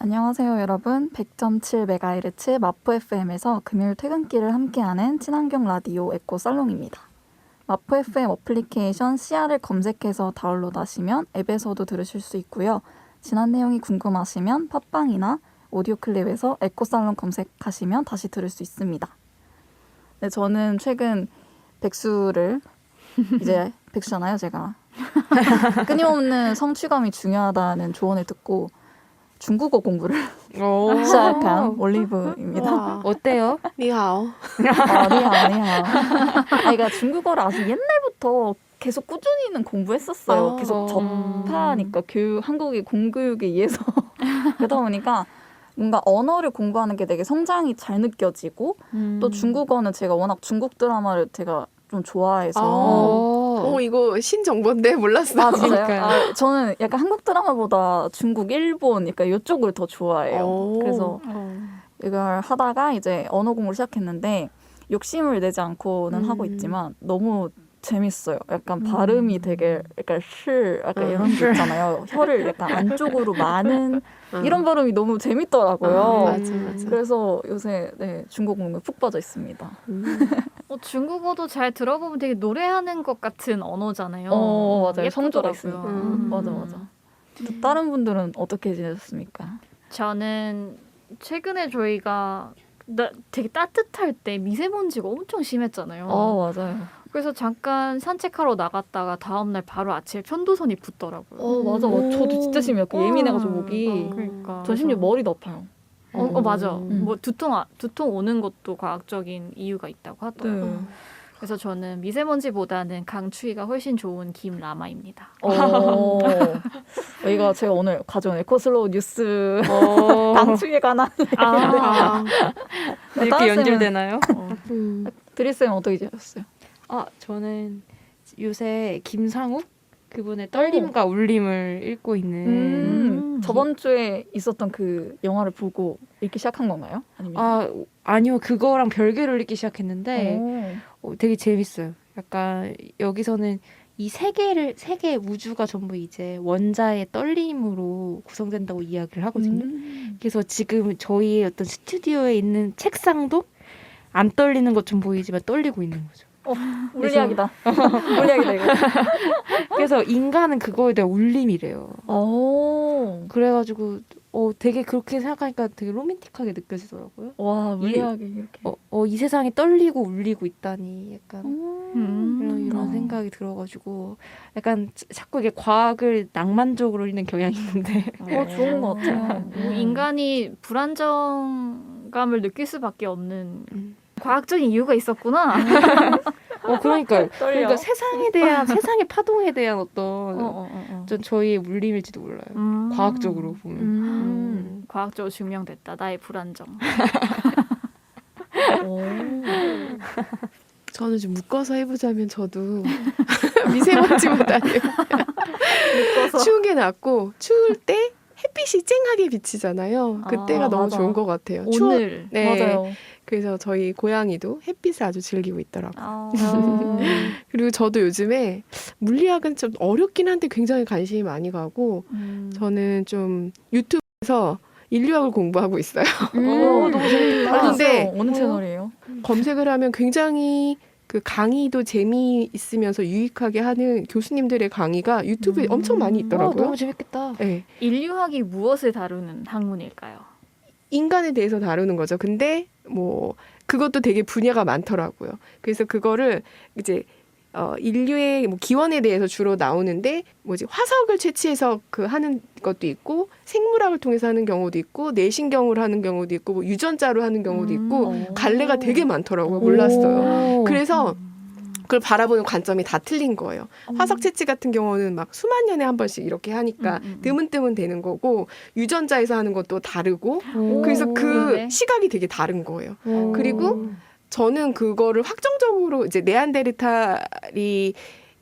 안녕하세요, 여러분. 100.7MHz 마포 FM에서 금요일 퇴근길을 함께하는 친환경 라디오 에코살롱입니다. 마포 FM 어플리케이션 CR을 검색해서 다운로드하시면 앱에서도 들으실 수 있고요. 지난 내용이 궁금하시면 팟빵이나 오디오 클립에서 에코살롱 검색하시면 다시 들을 수 있습니다. 네, 저는 최근 백수를 이제 백수잖아요, 제가. 끊임없는 성취감이 중요하다는 조언을 듣고 중국어 공부를 시작한 올리브입니다. 와, 어때요? 니하오. 니하오. 그러니까 중국어를 아주 옛날부터 계속 꾸준히는 공부했었어요. 계속 접하니까 한국의 공교육에 의해서 그러다 보니까 뭔가 언어를 공부하는 게 되게 성장이 잘 느껴지고 또 중국어는 제가 워낙 중국 드라마를 제가 좀 좋아해서 이거 신정보인데 몰랐어. 아, 진짜요? 저는 약간 한국 드라마보다 중국, 일본, 약간 이쪽을 더 좋아해요. 그래서 이걸 하다가 이제 언어 공부를 시작했는데 욕심을 내지 않고는 하고 있지만 너무 재밌어요. 약간 발음이 되게 약간 약간 이런 게 있잖아요. 혀를 약간 안쪽으로 마는 이런 발음이 너무 재밌더라고요. 맞아. 그래서 요새 중국 공부에 푹 빠져 있습니다. 중국어도 잘 들어보면 되게 노래하는 것 같은 언어잖아요. 맞아요. 성조가 예쁘더라고요. 있으니까. 맞아. 다른 분들은 어떻게 지내셨습니까? 저는 최근에 저희가 되게 따뜻할 때 미세먼지가 엄청 심했잖아요. 맞아요. 그래서 잠깐 산책하러 나갔다가 다음날 바로 아침에 편도선이 붓더라고요. 맞아. 저도 진짜 심해요. 예민해가지고 목이. 그러니까. 전 심지어 머리도 아파요. 맞아. 뭐 두통 오는 것도 과학적인 이유가 있다고 하더라고요. 그래서 저는 미세먼지보다는 강추위가 훨씬 좋은 김라마입니다. 여기가 제가 오늘 가져온 에코슬로우 뉴스 강추위에 관한 이렇게 연결되나요? 드리쌤은 어떻게 지내셨어요? 저는 요새 김상욱 그분의 떨림과 울림을 읽고 있는 저번 주에 있었던 그 영화를 보고 읽기 시작한 건가요? 아니면? 아니요. 그거랑 별개로 읽기 시작했는데 되게 재밌어요. 약간 여기서는 이 세계 우주가 전부 이제 원자의 떨림으로 구성된다고 이야기를 하거든요. 그래서 지금 저희의 어떤 스튜디오에 있는 책상도 안 떨리는 것처럼 보이지만 떨리고 있는 거죠. 물리학이다. 물리학이다 이거. 그래서 인간은 그거에 대한 울림이래요. 그래가지고 되게 그렇게 생각하니까 되게 로맨틱하게 느껴지더라고요. 와, 물리학이 이렇게. 이 세상이 떨리고 울리고 있다니 약간 이런 생각이 들어가지고 약간 자꾸 이게 과학을 낭만적으로 읽는 경향이 있는데 좋은 것 같아요. 인간이 불안정감을 느낄 수밖에 없는 과학적인 이유가 있었구나. 그러니까 세상의 파동에 대한 어떤 저희의 울림일지도 몰라요. 과학적으로 보면. 과학적으로 증명됐다. 나의 불안정. 저는 좀 묶어서 해보자면 저도 미세먼지보다는 추운 게 낫고 추울 때 햇빛이 쨍하게 비치잖아요. 그때가 너무 맞아. 좋은 것 같아요. 오늘. 맞아요. 그래서 저희 고양이도 햇빛을 아주 즐기고 있더라고요. 그리고 저도 요즘에 물리학은 좀 어렵긴 한데 굉장히 관심이 많이 가고 저는 좀 유튜브에서 인류학을 공부하고 있어요. 너무 재밌다. 근데 어느 채널이에요? 검색을 하면 굉장히 그 강의도 재미있으면서 유익하게 하는 교수님들의 강의가 유튜브에 엄청 많이 있더라고요. 너무 재밌겠다. 네. 인류학이 무엇을 다루는 학문일까요? 인간에 대해서 다루는 거죠. 근데 뭐 그것도 되게 분야가 많더라고요. 그래서 그거를 이제 인류의 뭐 기원에 대해서 주로 나오는데 화석을 채취해서 하는 것도 있고 생물학을 통해서 하는 경우도 있고 내신경으로 하는 경우도 있고 뭐 유전자로 하는 경우도 있고 갈래가 되게 많더라고요. 몰랐어요. 그래서 그걸 바라보는 관점이 다 틀린 거예요. 화석 채취 같은 경우는 막 수만 년에 한 번씩 이렇게 하니까 뜨문뜨문 되는 거고 유전자에서 하는 것도 다르고 그래서 그 시각이 되게 다른 거예요. 그리고 저는 그거를 확정적으로 이제 네안데르탈인이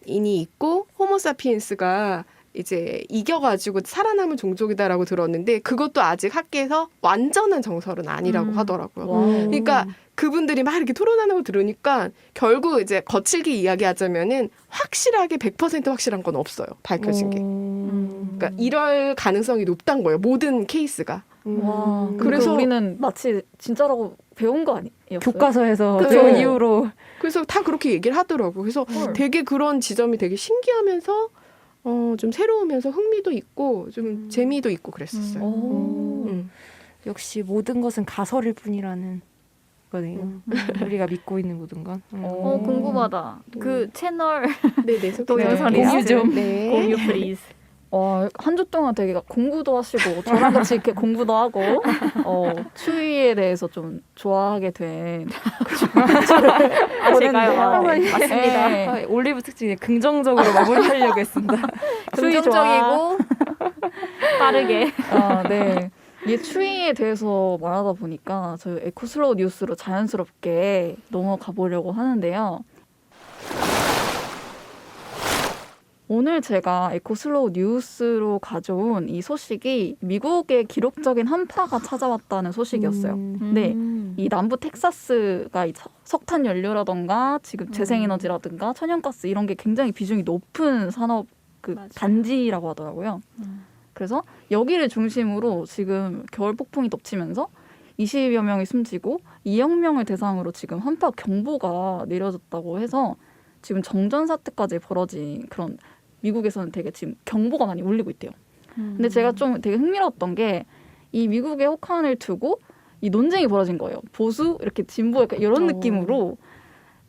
있고 호모사피엔스가 이제 이겨가지고 살아남은 종족이다라고 들었는데 그것도 아직 학계에서 완전한 정설은 아니라고 하더라고요. 그러니까 그분들이 막 이렇게 토론하는 거 들으니까 결국 이제 거칠게 이야기하자면은 확실하게 100% 확실한 건 없어요. 밝혀진 게. 그러니까 이럴 가능성이 높단 거예요. 모든 케이스가. 와, 그래서 그래서 우리는 마치 진짜라고 배운 거 아니에요? 교과서에서 그쵸? 배운 이후로 그래서 다 그렇게 얘기를 하더라고. 그래서 되게 그런 지점이 되게 신기하면서 좀 새로우면서 흥미도 있고 좀 재미도 있고 그랬었어요. 역시 모든 것은 가설일 뿐이라는 거네요. 우리가 믿고 있는 모든 건. 궁금하다. 그 채널 네네. 동영상 네. 공유 좀. 네. 공유 플리즈. 한 주 동안 되게 공부도 하시고 저랑 같이 이렇게 공부도 하고 추위에 대해서 좀 좋아하게 된 제가요. 보냈는데요. 맞습니다. 네. 올리브 특징에 긍정적으로 마무리하려고 했습니다. 추위 좋아. 긍정적이고 빠르게. 네. 이 추위에 대해서 말하다 보니까 저희 에코슬로우 뉴스로 자연스럽게 넘어가 보려고 하는데요. 오늘 제가 에코슬로우 뉴스로 가져온 이 소식이 미국의 기록적인 한파가 찾아왔다는 소식이었어요. 네. 이 남부 텍사스가 이 석탄 연료라던가 지금 재생에너지라든가 천연가스 이런 게 굉장히 비중이 높은 산업 맞아요. 단지라고 하더라고요. 그래서 여기를 중심으로 지금 겨울 폭풍이 덮치면서 20여 명이 숨지고 2억 명을 대상으로 지금 한파 경보가 내려졌다고 해서 지금 정전 사태까지 벌어진 그런 미국에서는 되게 지금 경보가 많이 울리고 있대요. 근데 제가 좀 되게 흥미로웠던 게 이 미국의 혹한을 두고 이 논쟁이 벌어진 거예요. 보수 이렇게 진보 약간 이런 느낌으로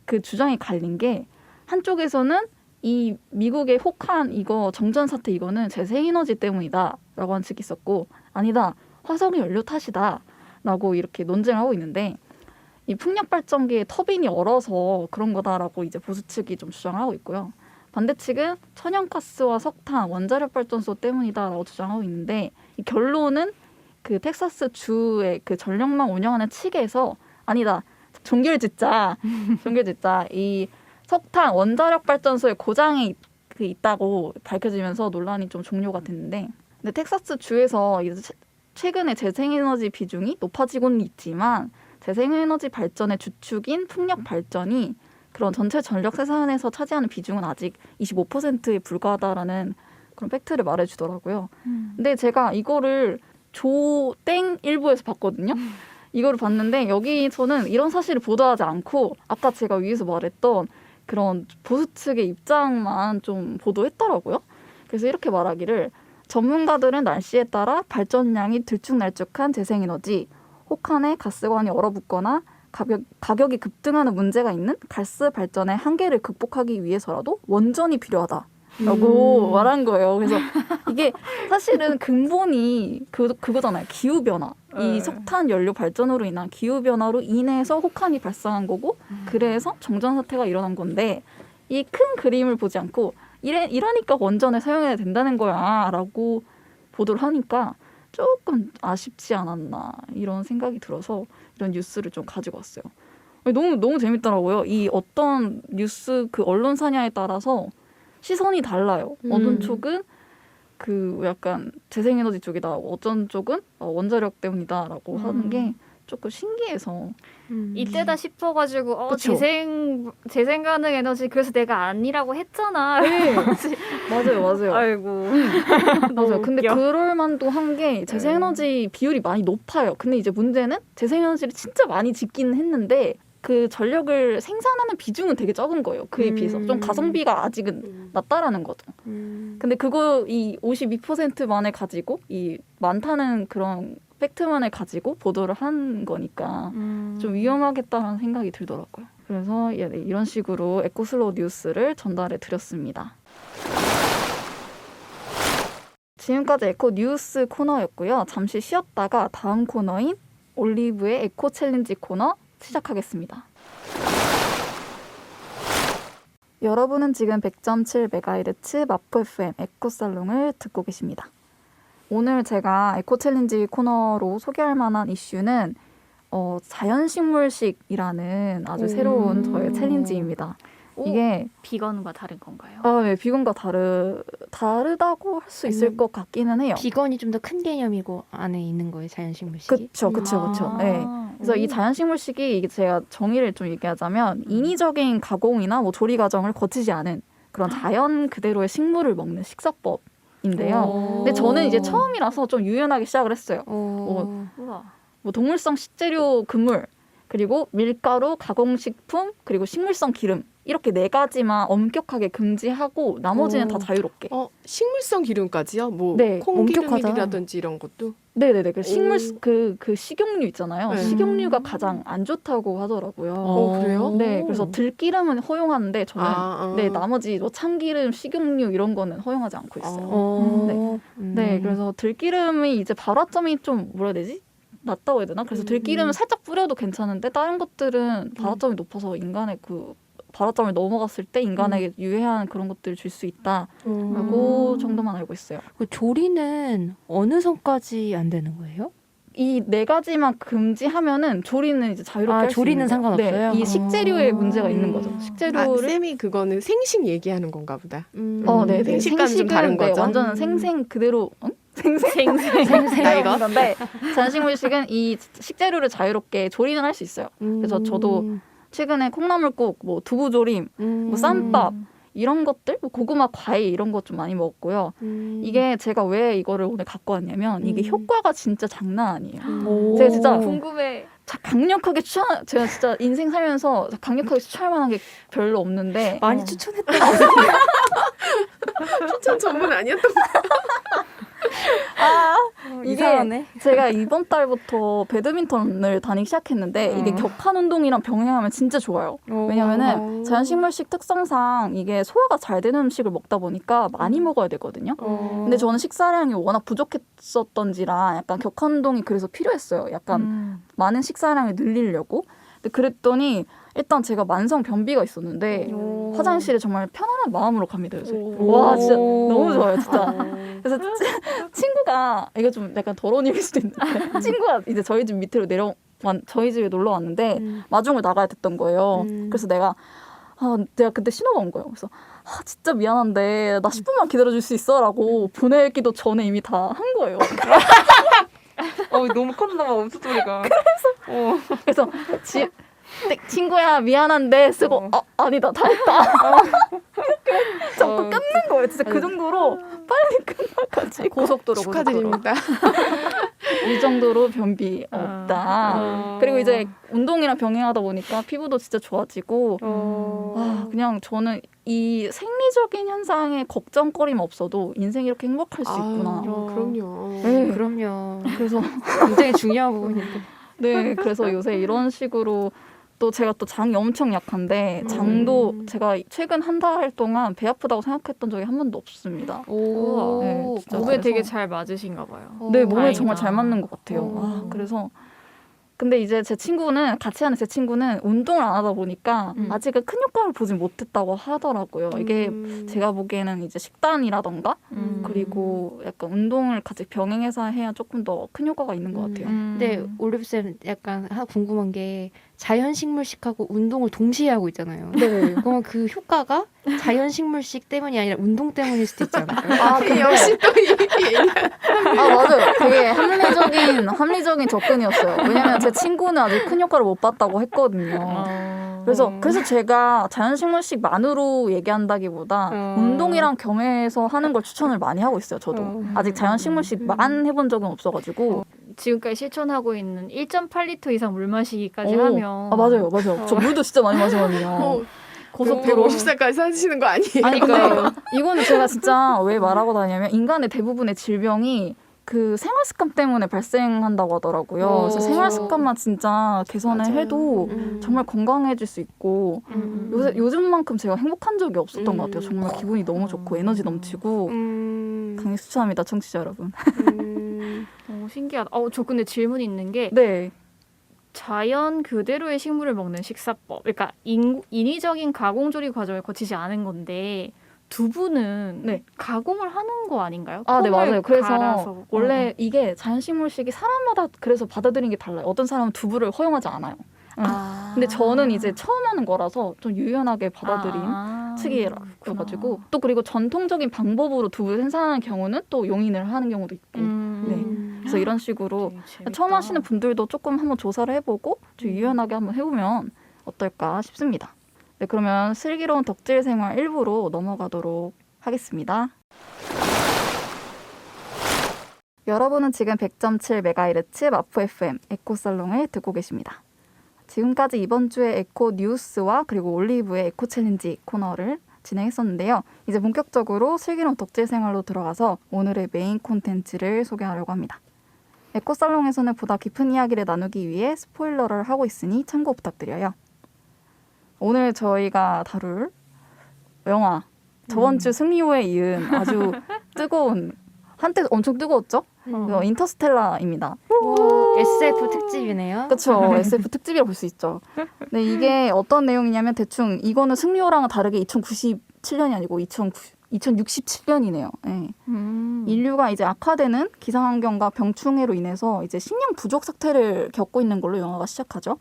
그 주장이 갈린 게 한쪽에서는 이 미국의 혹한 이거 정전 사태 이거는 재생에너지 때문이다라고 한 측이 있었고 아니다 화석 연료 탓이다라고 이렇게 논쟁을 하고 있는데 이 풍력 발전기의 터빈이 얼어서 그런 거다라고 이제 보수 측이 좀 주장하고 있고요. 반대 측은 천연가스와 석탄 원자력 발전소 때문이다라고 주장하고 있는데 이 결론은 그 텍사스 주의 그 전력망 운영하는 측에서 아니다 종결짓자 이 석탄 원자력 발전소에 고장이 있다고 밝혀지면서 논란이 좀 종료가 됐는데 근데 텍사스 주에서 이제 최근에 재생에너지 비중이 높아지고는 있지만 재생에너지 발전의 주축인 풍력 발전이 그런 전체 전력 생산에서 차지하는 비중은 아직 25%에 불과하다라는 그런 팩트를 말해주더라고요. 근데 제가 이거를 조땡 일보에서 봤거든요. 이거를 봤는데 여기서는 이런 사실을 보도하지 않고 아까 제가 위에서 말했던 그런 보수 측의 입장만 좀 보도했더라고요. 그래서 이렇게 말하기를 전문가들은 날씨에 따라 발전량이 들쭉날쭉한 재생에너지, 혹한의 가스관이 얼어붙거나 가격이 급등하는 문제가 있는 가스 발전의 한계를 극복하기 위해서라도 원전이 필요하다라고 말한 거예요. 그래서 이게 사실은 근본이 그거잖아요. 기후변화. 이 석탄 연료 발전으로 인한 기후변화로 인해서 혹한이 발생한 거고 그래서 정전 사태가 일어난 건데 이 큰 그림을 보지 않고 이러니까 원전을 사용해야 된다는 거야 라고 보도를 하니까 조금 아쉽지 않았나 이런 생각이 들어서 이런 뉴스를 좀 가지고 왔어요. 너무 재밌더라고요. 이 어떤 뉴스 그 언론사냐에 따라서 시선이 달라요. 어떤 쪽은 그 약간 재생에너지 쪽이다. 어떤 쪽은 원자력 때문이다라고 하는 게 조금 신기해서 이때다 싶어가지고 그쵸? 재생 가능 에너지 그래서 내가 아니라고 했잖아. 네. 맞아요. 아이고. 맞아요. 근데 웃겨. 그럴 만도 한 게 재생에너지 비율이 많이 높아요. 근데 이제 문제는 재생에너지를 진짜 많이 짓기는 했는데 그 전력을 생산하는 비중은 되게 적은 거예요. 그에 비해서 좀 가성비가 아직은 낮다라는 거죠. 근데 그거 이 52%만을 가지고 이 많다는 그런 팩트만을 가지고 보도를 한 거니까 좀 위험하겠다는 생각이 들더라고요. 그래서 이런 식으로 에코슬로우 뉴스를 전달해 드렸습니다. 지금까지 에코 뉴스 코너였고요. 잠시 쉬었다가 다음 코너인 올리브의 에코 챌린지 코너 시작하겠습니다. 여러분은 지금 100.7MHz 마포 FM 에코살롱을 듣고 계십니다. 오늘 제가 에코 챌린지 코너로 소개할 만한 이슈는 자연식물식이라는 아주 새로운 저의 챌린지입니다. 이게 비건과 다른 건가요? 네, 비건과 다르다고 할 수 있을 것 같기는 해요. 비건이 좀 더 큰 개념이고 안에 있는 거예요, 자연식물식이. 그쵸. 네. 그래서 이 자연식물식이 이게 제가 정의를 좀 얘기하자면 인위적인 가공이나 뭐 조리 과정을 거치지 않은 그런 자연 그대로의 식물을 먹는 식사법이라고 식물인데요. 근데 저는 이제 처음이라서 좀 유연하게 시작을 했어요. 우와. 뭐 동물성 식재료 그물, 그리고 밀가루, 가공식품, 그리고 식물성 기름 이렇게 4가지만 엄격하게 금지하고 나머지는 다 자유롭게. 식물성 기름까지요? 뭐 네, 콩기름이라든지 이런 것도? 네네네. 그 그 식용유 있잖아요. 네. 식용유가 가장 안 좋다고 하더라고요. 그래요? 네, 그래서 들기름은 허용하는데 저는 네 나머지 뭐 참기름, 식용유 이런 거는 허용하지 않고 있어요. 네, 그래서 들기름이 이제 발화점이 좀 뭐라 해야 되지? 낮다고 해야 되나? 그래서 들기름은 살짝 뿌려도 괜찮은데 다른 것들은 발화점이 높아서 인간의 그 발화점을 넘어갔을 때 인간에게 유해한 그런 것들을 줄 수 있다라고 정도만 알고 있어요. 그 조리는 어느 선까지 안 되는 거예요? 이 4가지만 금지하면은 조리는 이제 자유롭게 할 수 조리는 있는 거예요. 상관없어요? 네, 이 식재료에 문제가 있는 거죠. 아, 식재료를 쌤이 그거는 생식 얘기하는 건가 보다. 네, 생식과는 좀 다른 네, 거죠? 완전 생생 그대로 생생 나이가? 건데 잔식물식은 이 식재료를 자유롭게 조리는 할 수 있어요. 그래서 저도 최근에 콩나물국, 뭐 두부조림, 뭐 쌈밥 이런 것들, 뭐 고구마 과일 이런 것 좀 많이 먹었고요. 이게 제가 왜 이거를 오늘 갖고 왔냐면 이게 효과가 진짜 장난 아니에요. 제가 진짜 궁금해. 강력하게 제가 진짜 인생 살면서 강력하게 추천할 만한 게 별로 없는데 많이 추천했다. 추천 전문 아니었던 거. 이게 이상하네. 제가 이번 달부터 배드민턴을 다니기 시작했는데 이게 격한 운동이랑 병행하면 진짜 좋아요. 왜냐면은 자연식물식 특성상 이게 소화가 잘 되는 음식을 먹다 보니까 많이 먹어야 되거든요. 근데 저는 식사량이 워낙 부족했었던지라 약간 격한 운동이 그래서 필요했어요. 약간 많은 식사량을 늘리려고. 근데 그랬더니 일단 제가 만성 변비가 있었는데 화장실에 정말 편안한 마음으로 갑니다 요새. 와 진짜 너무 좋아요 진짜. 그래서 친구가 이거 좀 약간 더러운 얘기일 수도 있는데 친구가 이제 저희 집 밑으로 저희 집에 놀러 왔는데 마중을 나가야 됐던 거예요. 그래서 내가 그때 신호가 온 거예요. 그래서 진짜 미안한데 나 10분만 기다려줄 수 있어? 라고 보내기도 전에 이미 다 한 거예요. 너무 컸나 봐, 음수 소리가. 그래서 친구야 미안한데 쓰고 아니다 다 했다. 자꾸 끊는 거예요. 진짜 그 정도로 빨리 끝나가지고 고속도로 축하드립니다. 이 정도로 변비 없다. 그리고 이제 운동이랑 병행하다 보니까 피부도 진짜 좋아지고 그냥 저는 이 생리적인 현상에 걱정거리만 없어도 인생이 이렇게 행복할 수 있구나. 그럼요. 네. 그럼요. 그래서 굉장히 중요한 부분인데. 네, 그래서 요새 이런 식으로 또 제가 또 장이 엄청 약한데 장도 제가 최근 한 달 동안 배 아프다고 생각했던 적이 한 번도 없습니다. 오, 네, 진짜 몸에 그래서- 되게 잘 맞으신가 봐요. 네, 몸에 다행이다. 정말 잘 맞는 것 같아요. 그래서 근데 이제 같이 하는 제 친구는 운동을 안 하다 보니까 아직은 큰 효과를 보진 못했다고 하더라고요. 이게 제가 보기에는 이제 식단이라던가 그리고 약간 운동을 같이 병행해서 해야 조금 더 큰 효과가 있는 것 같아요. 근데 올리브쌤 약간 하나 궁금한 게 자연식물식하고 운동을 동시에 하고 있잖아요. 네. 그러면 그 효과가 자연식물식 때문이 아니라 운동 때문일 수도 있지 않을까요? 근데 역시 또 얘기. 맞아요. 되게 합리적인 접근이었어요. 왜냐면 제 친구는 아직 큰 효과를 못 봤다고 했거든요. 그래서 제가 자연식물식만으로 얘기한다기보다 운동이랑 겸해서 하는 걸 추천을 많이 하고 있어요. 저도 아직 자연식물식만 해본 적은 없어가지고. 지금까지 실천하고 있는 1.8리터 이상 물 마시기까지 하면 맞아요. 저 물도 진짜 많이 마시거든요. 고속도로 50살까지 사시는 거 아니에요? 아니 근데 이거는 제가 진짜 왜 말하고 다니냐면 인간의 대부분의 질병이 그 생활 습관 때문에 발생한다고 하더라고요. 그래서 생활 습관만 진짜 개선을 해도 정말 건강해질 수 있고 요즘만큼 제가 행복한 적이 없었던 것 같아요. 정말 기분이 너무 좋고 에너지 넘치고 강력 추천합니다, 청취자 여러분. 신기하다. 저 근데 질문이 있는 게 네. 자연 그대로의 식물을 먹는 식사법. 그러니까 인위적인 가공 조리 과정을 거치지 않은 건데 두부는 네. 가공을 하는 거 아닌가요? 네, 맞아요. 그래서 갈아서. 원래 이게 자연식물식이 사람마다 그래서 받아들이는 게 달라요. 어떤 사람은 두부를 허용하지 않아요. 근데 저는 이제 처음 하는 거라서 좀 유연하게 받아들인 측이라가지고 또 그리고 전통적인 방법으로 두부를 생산하는 경우는 또 용인을 하는 경우도 있고 네. 그래서 이런 식으로 처음 하시는 분들도 조금 한번 조사를 해보고 좀 유연하게 한번 해보면 어떨까 싶습니다. 네, 그러면 슬기로운 덕질 생활 1부로 넘어가도록 하겠습니다. 여러분은 지금 100.7MHz 마포 FM 에코살롱을 듣고 계십니다. 지금까지 이번 주에 에코 뉴스와 그리고 올리브의 에코 챌린지 코너를 진행했었는데요. 이제 본격적으로 슬기로운 덕질 생활로 들어가서 오늘의 메인 콘텐츠를 소개하려고 합니다. 에코살롱에서는 보다 깊은 이야기를 나누기 위해 스포일러를 하고 있으니 참고 부탁드려요. 오늘 저희가 다룰 영화 저번 주 승리호에 이은 아주 뜨거운 한때 엄청 뜨거웠죠? 이거 인터스텔라입니다. 오, SF 특집이네요. 그렇죠. SF 특집이라 볼 수 있죠. 네, 이게 어떤 내용이냐면 대충 이거는 승리호랑은 다르게 2097년이 아니고 2067년이네요. 네. 인류가 이제 악화되는 기상환경과 병충해로 인해서 이제 식량 부족 사태를 겪고 있는 걸로 영화가 시작하죠.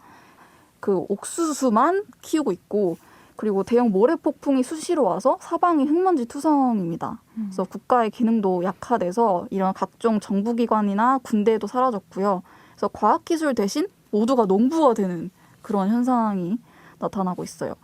그 옥수수만 키우고 있고 그리고 대형 모래 폭풍이 수시로 와서 사방이 흙먼지 투성입니다. 그래서 국가의 기능도 약화돼서 이런 각종 정부기관이나 군대도 사라졌고요. 그래서 과학기술 대신 모두가 농부가 되는 그런 현상이 나타나고 있어요.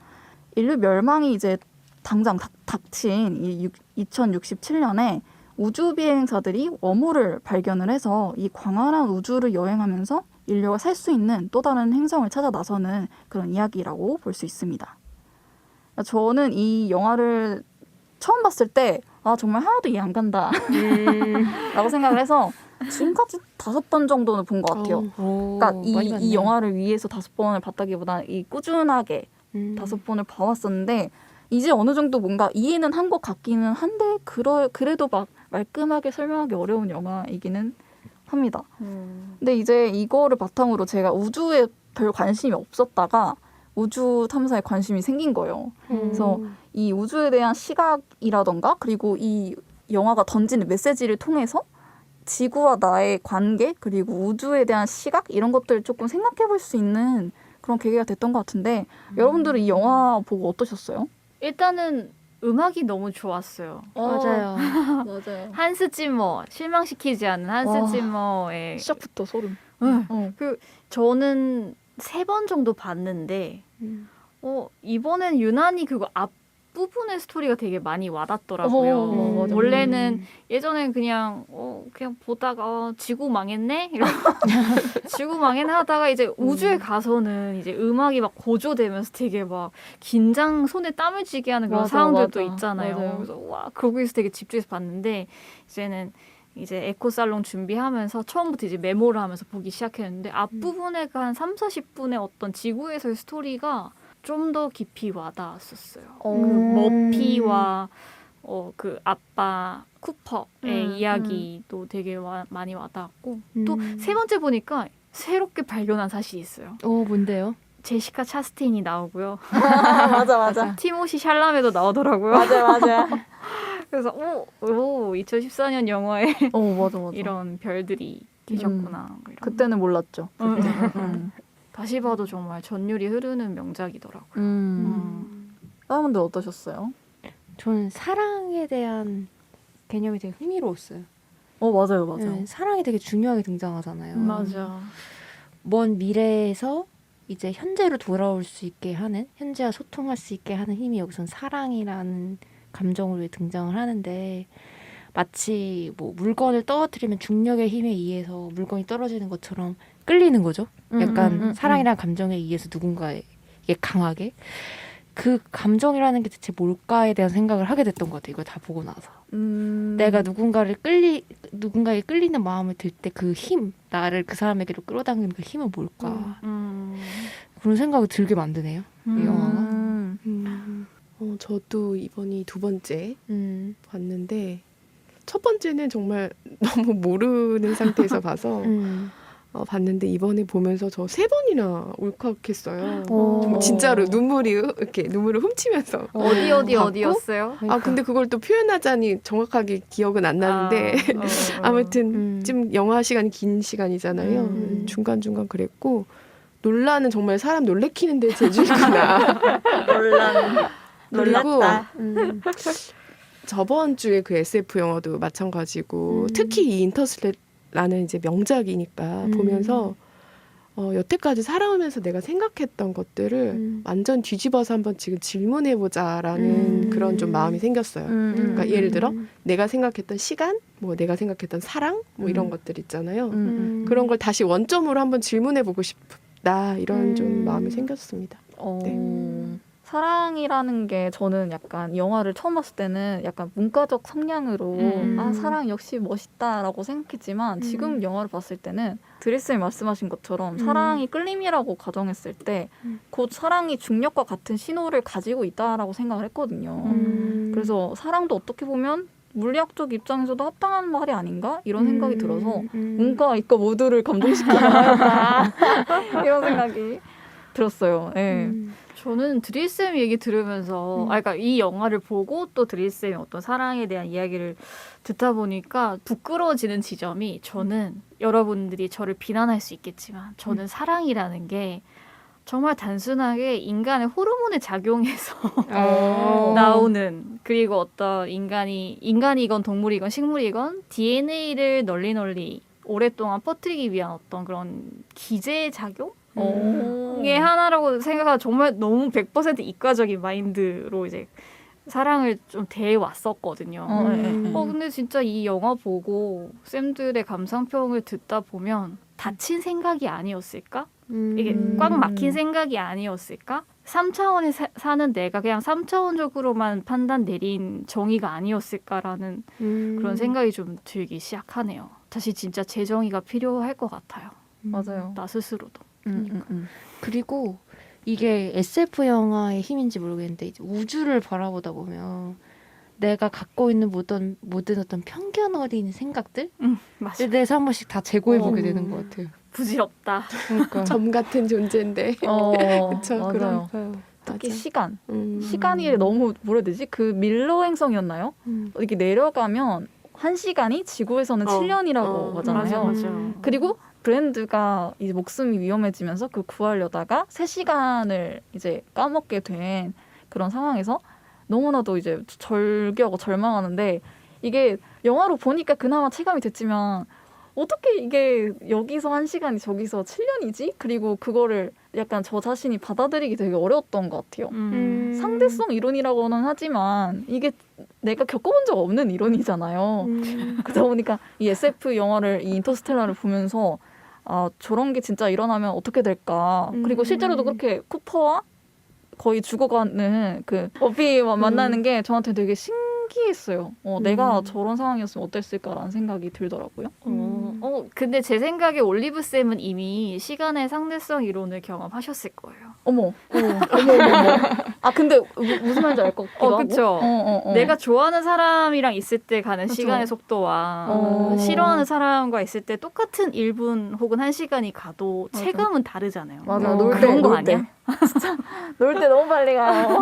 인류 멸망이 이제 당장 닥친 이 2067년에 우주 비행사들이 워물을 발견을 해서 이 광활한 우주를 여행하면서 인류가 살 수 있는 또 다른 행성을 찾아 나서는 그런 이야기라고 볼 수 있습니다. 저는 이 영화를 처음 봤을 때 정말 하나도 이해 안 간다 라고 생각을 해서 지금까지 5번 정도는 본 것 같아요. 그러니까 이 영화를 위해서 5번을 봤다기보다는 이 꾸준하게 5번을 봐왔었는데 이제 어느 정도 뭔가 이해는 한 것 같기는 한데 그래도 막 말끔하게 설명하기 어려운 영화이기는 합니다. 근데 이제 이거를 바탕으로 제가 우주에 별 관심이 없었다가 우주 탐사에 관심이 생긴 거예요. 그래서 이 우주에 대한 시각이라던가 그리고 이 영화가 던지는 메시지를 통해서 지구와 나의 관계 그리고 우주에 대한 시각 이런 것들을 조금 생각해 볼 수 있는 그런 계기가 됐던 것 같은데 여러분들은 이 영화 보고 어떠셨어요? 일단은 음악이 너무 좋았어요. 맞아요. 맞아요. 한스 짐머, 실망시키지 않는 한스 짐머의 시작부터 소름. 저는 3번 정도 봤는데 이번엔 유난히 그거 앞부분의 스토리가 되게 많이 와닿더라고요. 맞아. 원래는 예전엔 그냥 보다가 지구 망했네? 이러고 지구 망했네 하다가 이제 우주에 가서는 이제 음악이 막 고조되면서 되게 막 긴장 손에 땀을 쥐게 하는 그런 상황들도 있잖아요. 맞아요. 그래서 와 거기서 되게 집중해서 봤는데 이제는 이제 에코살롱 준비하면서 처음부터 이제 메모를 하면서 보기 시작했는데 앞부분에 한 30-40분의 어떤 지구에서의 스토리가 좀 더 깊이 와닿았었어요. 그 머피와 그 아빠 쿠퍼의 이야기도 되게 많이 와닿았고 또 3번째 보니까 새롭게 발견한 사실이 있어요. 뭔데요? 제시카 차스틴이 나오고요. 맞아. 티모시 샬라메도 나오더라고요. 맞아. 그래서 2014년 영화에 맞아. 이런 별들이 계셨구나. 뭐 이런. 그때는 몰랐죠. 다시 봐도 정말 전율이 흐르는 명작이더라고요. 다른 분들 어떠셨어요? 저는 사랑에 대한 개념이 되게 흥미로웠어요. 맞아요. 네, 사랑이 되게 중요하게 등장하잖아요. 맞아. 먼 미래에서 이제 현재로 돌아올 수 있게 하는, 현재와 소통할 수 있게 하는 힘이 여기선 사랑이라는 감정으로 등장을 하는데 마치 뭐 물건을 떨어뜨리면 중력의 힘에 의해서 물건이 떨어지는 것처럼 끌리는 거죠. 약간 사랑이라는 감정에 의해서 누군가에게 강하게 그 감정이라는 게 대체 뭘까에 대한 생각을 하게 됐던 것 같아요. 이걸 다 보고 나서 내가 누군가에게 끌리는 마음을 들 때 그 힘, 나를 그 사람에게로 끌어당기는 그 힘은 뭘까 그런 생각을 들게 만드네요. 이 영화가. 저도 이번이 2번째 봤는데 첫 번째는 정말 너무 모르는 상태에서 봐서 봤는데 이번에 보면서 저 3번이나 울컥했어요. 정말 진짜로 눈물을 훔치면서 어디였어요? 근데 그걸 또 표현하자니 정확하게 기억은 안 나는데 아무튼 좀 영화 시간이 긴 시간이잖아요. 중간중간 그랬고 논란은 정말 사람 놀래키는데 재주있구나. 그리고 저번 주에 그 SF 영화도 마찬가지고 특히 이 인터스텔라는 이제 명작이니까 보면서 여태까지 살아오면서 내가 생각했던 것들을 완전 뒤집어서 한번 지금 질문해보자라는 그런 좀 마음이 생겼어요. 그러니까 예를 들어 내가 생각했던 시간, 뭐 내가 생각했던 사랑 뭐 이런 것들 있잖아요. 그런 걸 다시 원점으로 한번 질문해보고 싶다 이런 좀 마음이 생겼습니다. 네. 사랑이라는 게 저는 약간 영화를 처음 봤을 때는 약간 문과적 성향으로 아 사랑 역시 멋있다라고 생각했지만 지금 영화를 봤을 때는 드레스님 말씀하신 것처럼 사랑이 끌림이라고 가정했을 때 곧 사랑이 중력과 같은 신호를 가지고 있다라고 생각을 했거든요. 그래서 사랑도 어떻게 보면 물리학적 입장에서도 합당한 말이 아닌가 이런 생각이 들어서 문과 이과 모두를 감동시키는 영화였다 이런 생각이 들었어요. 네. 저는 드릴쌤 얘기 들으면서 그러니까 이 영화를 보고 또 드릴쌤의 어떤 사랑에 대한 이야기를 듣다 보니까 부끄러워지는 지점이 저는 여러분들이 저를 비난할 수 있겠지만 저는 사랑이라는 게 정말 단순하게 인간의 호르몬에 작용해서 나오는 그리고 어떤 인간이건 동물이건 식물이건 DNA를 널리 오랫동안 퍼뜨리기 위한 어떤 그런 기제 작용? 게 하나라고 생각하고 정말 너무 100% 이과적인 마인드로 이제 사랑을 좀 대해왔었거든요. 근데 진짜 이 영화 보고 쌤들의 감상평을 듣다 보면 다친 생각이 아니었을까? 이게 꽉 막힌 생각이 아니었을까? 3차원에 사는 내가 그냥 3차원적으로만 판단 내린 정의가 아니었을까라는 그런 생각이 좀 들기 시작하네요. 다시 진짜 재정의가 필요할 것 같아요. 맞아요. 나 스스로도. 그리고 이게 SF 영화의 힘인지 모르겠는데 이제 우주를 바라보다 보면 내가 갖고 있는 모든 어떤 편견 어린 생각들에 맞아. 대해서 한 번씩 다 재고해보게 되는 것 같아요. 부질없다. 그러니까 점 같은 존재인데. 그쵸, 맞아요. 그런. 특히 맞아. 시간. 음. 시간이 너무 뭐라 해야 되지? 그 밀러 행성이었나요? 이렇게 내려가면 1시간이 지구에서는 7년이라고 하잖아요. 맞아. 그리고 브랜드가 이제 목숨이 위험해지면서 그 구하려다가 3시간을 이제 까먹게 된 그런 상황에서 너무나도 이제 절규하고 절망하는데 이게 영화로 보니까 그나마 체감이 됐지만 어떻게 이게 여기서 1시간이 저기서 7년이지? 그리고 그거를 약간 저 자신이 받아들이기 되게 어려웠던 것 같아요. 상대성 이론이라고는 하지만 이게 내가 겪어본 적 없는 이론이잖아요. 그러다 보니까 이 SF 영화를 이 인터스텔라를 보면서 아 저런 게 진짜 일어나면 어떻게 될까. 그리고 실제로도 그렇게 쿠퍼와 거의 죽어가는 그 버피와 만나는 게 저한테 되게 신기했어요. 내가 저런 상황이었으면 어땠을까라는 생각이 들더라고요. 근데 제 생각에 올리브 쌤은 이미 시간의 상대성 이론을 경험하셨을 거예요. 어머. 아 근데 무슨 말인지 알 것 같기도 하고. 그쵸. 내가 좋아하는 사람이랑 있을 때 가는 그쵸. 시간의 속도와 싫어하는 사람과 있을 때 똑같은 1분 혹은 1시간이 가도 맞아. 체감은 다르잖아요. 맞아. 그런 거 아니야? 놀 때 너무 빨리 가요.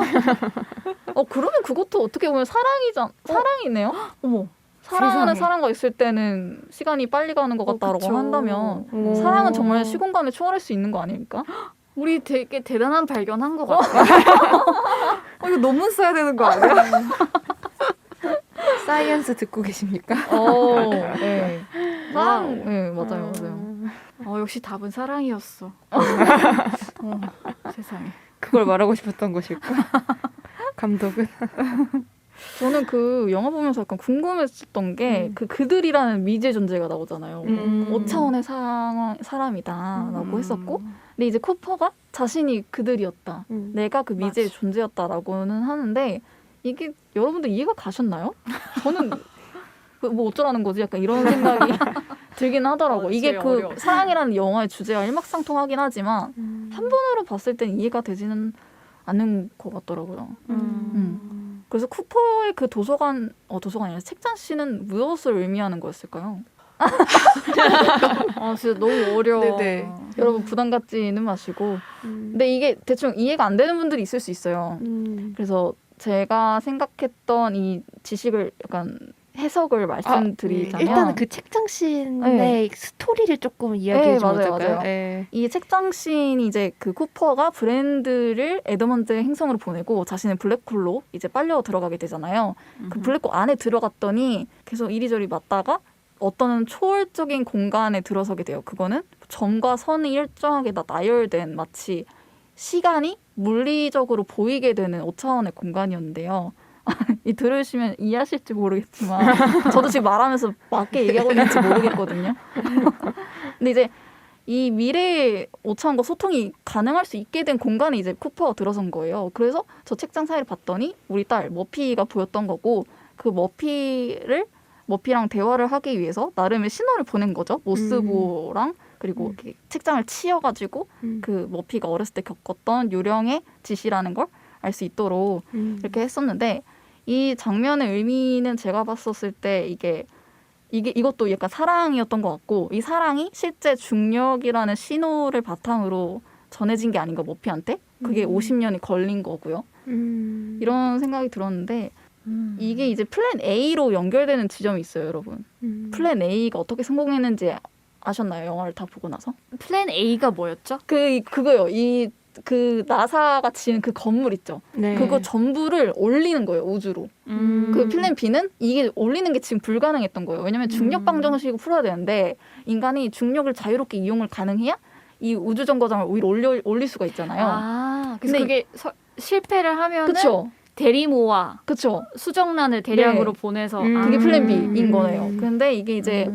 그러면 그것도 어떻게 보면 사랑이네요. 어머. 사랑하는 세상에. 사람과 있을 때는 시간이 빨리 가는 것 같다라고 그쵸. 한다면 사랑은 정말 시공간을 초월할 수 있는 거 아닙니까? 우리 되게 대단한 발견한 것 같아. 이거 논문 써야 되는 거 아니야? 사이언스 듣고 계십니까? 네. 사랑, 네, 맞아요. 역시 답은 사랑이었어. 세상에. 그걸 말하고 싶었던 것일까? 감독은? 저는 그 영화 보면서 약간 궁금했었던 게 그들이라는 미지의 존재가 나오잖아요. 5차원의 사람이다라고 했었고 근데 이제 쿠퍼가 자신이 그들이었다. 내가 그 미지의 존재였다라고는 하는데 이게 여러분들 이해가 가셨나요? 저는 뭐 어쩌라는 거지? 약간 이런 생각이 들긴 하더라고요. 이게 그 어려워. 사랑이라는 영화의 주제가 일맥상통하긴 하지만 한 번으로 봤을 땐 이해가 되지는 않는 것 같더라고요. 그래서 쿠퍼의 그 도서관이 아니라 책장 씨는 무엇을 의미하는 거였을까요? 진짜 너무 어려워. 네네. 여러분 부담 갖지는 마시고. 근데 이게 대충 이해가 안 되는 분들이 있을 수 있어요. 그래서 제가 생각했던 이 지식을 약간 해석을 말씀드리자면 일단은 그 책장씬의 네. 스토리를 조금 이야기해 주면 맞아요, 어떨까요? 맞아요. 네. 이 책장씬이 이제 그 쿠퍼가 브랜드를 에드먼드 행성으로 보내고 자신은 블랙홀로 이제 빨려 들어가게 되잖아요. 그 블랙홀 안에 들어갔더니 계속 이리저리 맞다가 어떤 초월적인 공간에 들어서게 돼요. 그거는 점과 선이 일정하게 다 나열된 마치 시간이 물리적으로 보이게 되는 5차원의 공간이었는데요. 이 들으시면 이해하실지 모르겠지만 저도 지금 말하면서 맞게 얘기하고 있는지 모르겠거든요. 근데 이제 이 미래의 오차원과 소통이 가능할 수 있게 된 공간에 이제 쿠퍼가 들어선 거예요. 그래서 저 책장 사이를 봤더니 우리 딸 머피가 보였던 거고 그 머피랑 대화를 하기 위해서 나름의 신호를 보낸 거죠. 모스보랑 그리고 이렇게 책장을 치여가지고 그 머피가 어렸을 때 겪었던 유령의 짓이라는 걸 알 수 있도록 이렇게 했었는데 이 장면의 의미는 제가 봤었을 때 이것도 약간 사랑이었던 것 같고 이 사랑이 실제 중력이라는 신호를 바탕으로 전해진 게 아닌가 머피한테 그게 50년이 걸린 거고요. 이런 생각이 들었는데 이게 이제 플랜 A로 연결되는 지점이 있어요, 여러분. 플랜 A가 어떻게 성공했는지 아셨나요? 영화를 다 보고 나서? 플랜 A가 뭐였죠? 그거요. 그 나사가 지은 그 건물 있죠. 네. 그거 전부를 올리는 거예요, 우주로. 그 플랜 B는 이게 올리는 게 지금 불가능했던 거예요. 왜냐면 중력 방정식을 풀어야 되는데 인간이 중력을 자유롭게 이용을 가능해야 이 우주 정거장을 위로 올릴 수가 있잖아요. 그래서 그게 실패를 하면은 그렇죠. 대리모와 그렇죠. 수정란을 대량으로 네. 보내서 그게 플랜 B인 거네요. 근데 이게 이제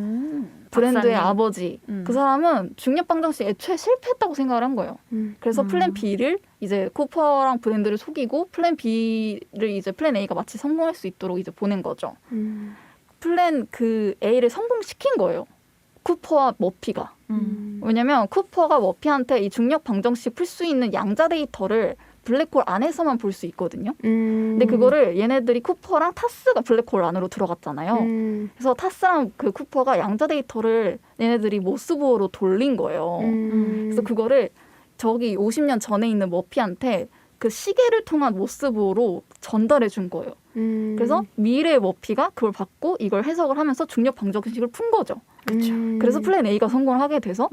브랜드의 박사님. 아버지 그 사람은 중력 방정식 애초에 실패했다고 생각을 한 거예요. 그래서 플랜 B를 이제 쿠퍼랑 브랜드를 속이고 플랜 B를 이제 플랜 A가 마치 성공할 수 있도록 이제 보낸 거죠. 플랜 그 A를 성공시킨 거예요. 쿠퍼와 머피가. 왜냐면 쿠퍼가 머피한테 이 중력 방정식 풀 수 있는 양자 데이터를 블랙홀 안에서만 볼 수 있거든요. 근데 그거를 얘네들이 쿠퍼랑 타스가 블랙홀 안으로 들어갔잖아요. 그래서 타스랑 그 쿠퍼가 양자 데이터를 얘네들이 모스보로 돌린 거예요. 그래서 그거를 저기 50년 전에 있는 머피한테 그 시계를 통한 모스보로 전달해 준 거예요. 그래서 미래의 머피가 그걸 받고 이걸 해석을 하면서 중력 방정식을 푼 거죠. 그래서 플랜 A가 성공을 하게 돼서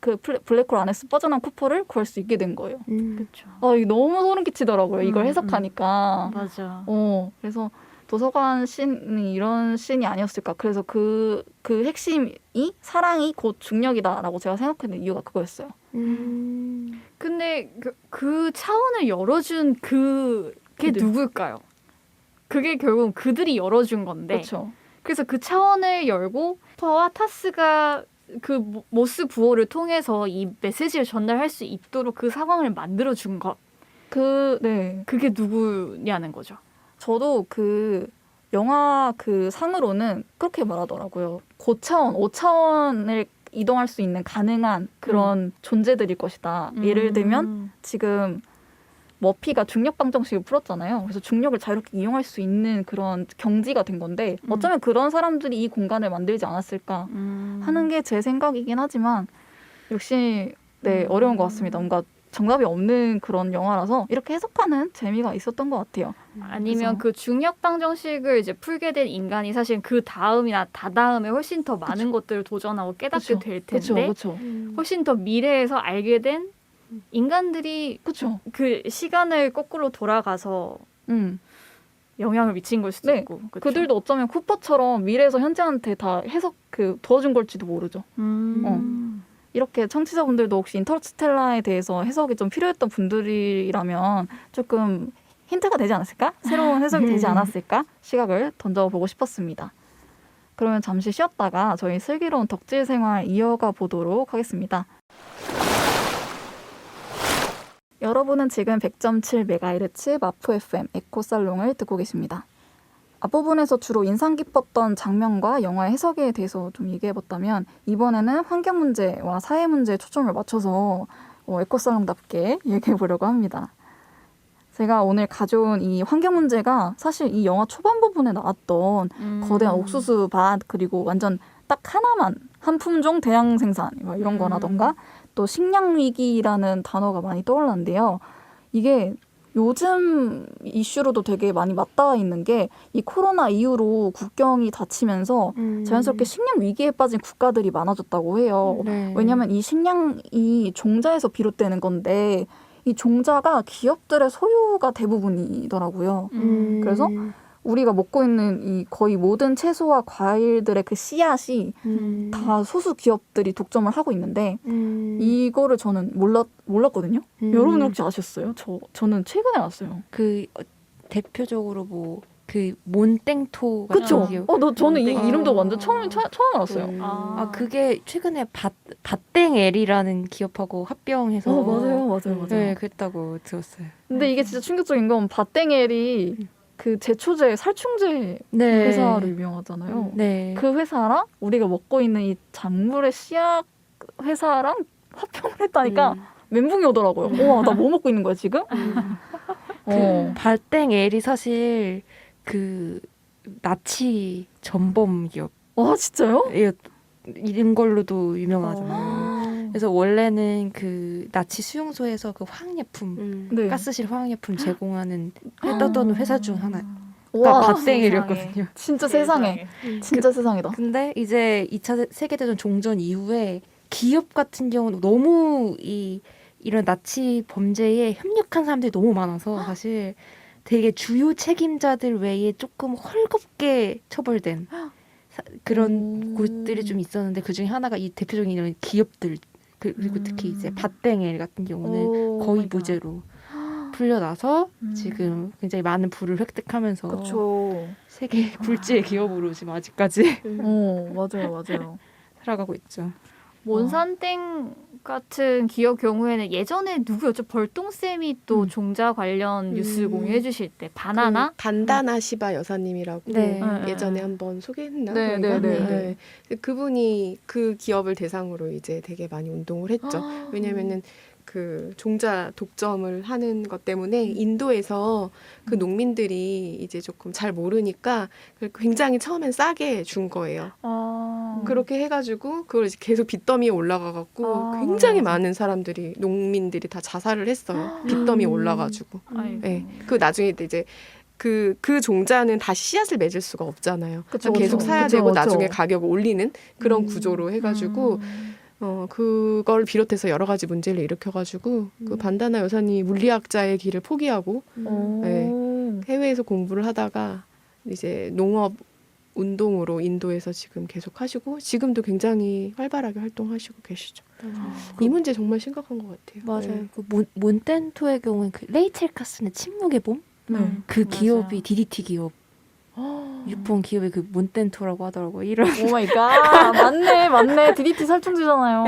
그 블랙홀 안에서 빠져나온 쿠퍼를 구할 수 있게 된 거예요. 그렇죠. 이게 너무 소름 끼치더라고요. 이걸 해석하니까. 맞아. 그래서 도서관 씬이 이런 씬이 아니었을까. 그래서 그 핵심이 사랑이 곧 중력이다라고 제가 생각하는 이유가 그거였어요. 근데 그 차원을 열어준 그게 그들. 누굴까요? 그게 결국 그들이 열어준 건데. 그렇죠. 그래서 그 차원을 열고 퍼와 타스가 그 모스 부호를 통해서 이 메시지를 전달할 수 있도록 그 상황을 만들어준 것. 네. 그게 누구냐는 거죠. 저도 그 영화 그 상으로는 그렇게 말하더라고요. 고차원, 5차원을 이동할 수 있는 가능한 그런 존재들일 것이다. 예를 들면 지금 머피가 중력 방정식을 풀었잖아요. 그래서 중력을 자유롭게 이용할 수 있는 그런 경지가 된 건데 어쩌면 그런 사람들이 이 공간을 만들지 않았을까 하는 게 제 생각이긴 하지만 역시 어려운 것 같습니다. 뭔가 정답이 없는 그런 영화라서 이렇게 해석하는 재미가 있었던 것 같아요. 아니면 그 중력 방정식을 이제 풀게 된 인간이 사실 그 다음이나 다다음에 훨씬 더 많은 것들을 도전하고 깨닫게 될 텐데 그렇죠. 훨씬 더 미래에서 알게 된 인간들이 그렇죠. 그 시간을 거꾸로 돌아가서 영향을 미친 걸 수도 네. 있고 그쵸? 그들도 어쩌면 쿠퍼처럼 미래에서 현재한테 다 해석 도와준 걸지도 모르죠. 이렇게 청취자분들도 혹시 인터스텔라에 대해서 해석이 좀 필요했던 분들이라면 조금 힌트가 되지 않았을까? 새로운 해석이 되지 않았을까? 시각을 던져보고 싶었습니다. 그러면 잠시 쉬었다가 저희 슬기로운 덕질 생활 이어가 보도록 하겠습니다. 여러분은 지금 100.7MHz 마프 FM 에코살롱을 듣고 계십니다. 앞부분에서 주로 인상 깊었던 장면과 영화의 해석에 대해서 좀 얘기해봤다면 이번에는 환경 문제와 사회 문제에 초점을 맞춰서 에코살롱답게 얘기해보려고 합니다. 제가 오늘 가져온 이 환경 문제가 사실 이 영화 초반 부분에 나왔던 거대한 옥수수 밭 그리고 완전 딱 하나만 한 품종 대량 생산 이런 거라던가 또 식량 위기라는 단어가 많이 떠올랐는데요. 이게 요즘 이슈로도 되게 많이 맞닿아 있는 게 이 코로나 이후로 국경이 닫히면서 자연스럽게 식량 위기에 빠진 국가들이 많아졌다고 해요. 네. 왜냐하면 이 식량이 종자에서 비롯되는 건데 이 종자가 기업들의 소유가 대부분이더라고요. 그래서 우리가 먹고 있는 이 거의 모든 채소와 과일들의 그 씨앗이 다 소수 기업들이 독점을 하고 있는데 이거를 저는 몰랐거든요. 여러분 혹시 아셨어요? 저는 최근에 알았어요. 대표적으로 뭐 그 몬땡토 같은 그쵸? 기업. 저는 이 몬땡. 이름도 완전 처음 알았어요. 아 그게 최근에 밭땡엘이라는 기업하고 합병해서 맞아요. 네, 그랬다고 들었어요. 근데 이게 진짜 충격적인 건 밭땡엘이 그 제초제 살충제 네. 회사로 유명하잖아요. 네. 그 회사랑 우리가 먹고 있는 이 작물의 씨앗 회사랑 합병을 했다니까 멘붕이 오더라고요. 우와, 나 뭐 먹고 있는 거야 지금? 그 밭땡엘이 사실 그 나치 전범 기업 와 진짜요? 이런 걸로도 유명하잖아요. 그래서 원래는 그 나치 수용소에서 그 화학예품, 네. 가스실 화학예품 제공하는 떠도는 회사 중 하나. 와, 밭땡일이었거든요. 진짜 세상에. 진짜 세상이다. 근데 이제 2차 세계대전 종전 이후에 기업 같은 경우는 너무 이런 나치 범죄에 협력한 사람들이 너무 많아서 사실 되게 주요 책임자들 외에 조금 헐겁게 처벌된 그런 곳들이 좀 있었는데 그 중에 하나가 이 대표적인 이런 기업들 그리고 특히 이제 밭땡엘 같은 경우는 거의 무죄로 풀려나서 지금 굉장히 많은 부를 획득하면서 그렇죠. 세계 굴지의 기업으로 지금 아직까지 맞아요. 살아가고 있죠. 몬산땡 같은 기업 경우에는 예전에 누구였죠? 벌똥쌤이 또 종자 관련 뉴스 공유해 주실 때 바나나? 그 단다나 시바 여사님이라고 네. 예전에 한번 소개했나? 네, 저희가? 네. 그분이 그 기업을 대상으로 이제 되게 많이 운동을 했죠. 왜냐면은 그 종자 독점을 하는 것 때문에 인도에서 그 농민들이 이제 조금 잘 모르니까 굉장히 처음엔 싸게 준 거예요. 그렇게 해가지고 그걸 이제 계속 빚더미에 올라가갖고 굉장히 많은 사람들이 농민들이 다 자살을 했어요. 빚더미에 올라가지고. 네. 그 나중에 이제 그 종자는 다시 씨앗을 맺을 수가 없잖아요. 그쵸, 계속 그쵸. 사야 그쵸, 되고 그쵸. 나중에 가격을 올리는 그런 구조로 해가지고 그걸 비롯해서 여러 가지 문제를 일으켜가지고 그 반다나 여사님이 물리학자의 길을 포기하고 네, 해외에서 공부를 하다가 이제 농업 운동으로 인도에서 지금 계속 하시고 지금도 굉장히 활발하게 활동하시고 계시죠. 이 문제 정말 심각한 것 같아요. 맞아요. 네. 그 몬텐토의 경우는 그 레이첼 카슨의 침묵의 봄? 그 맞아요. 기업이 DDT 기업. 일본 기업이 그 몬텐토라고 하더라고요. 이런. 오 마이 갓. 맞네. DDT 살충제잖아요.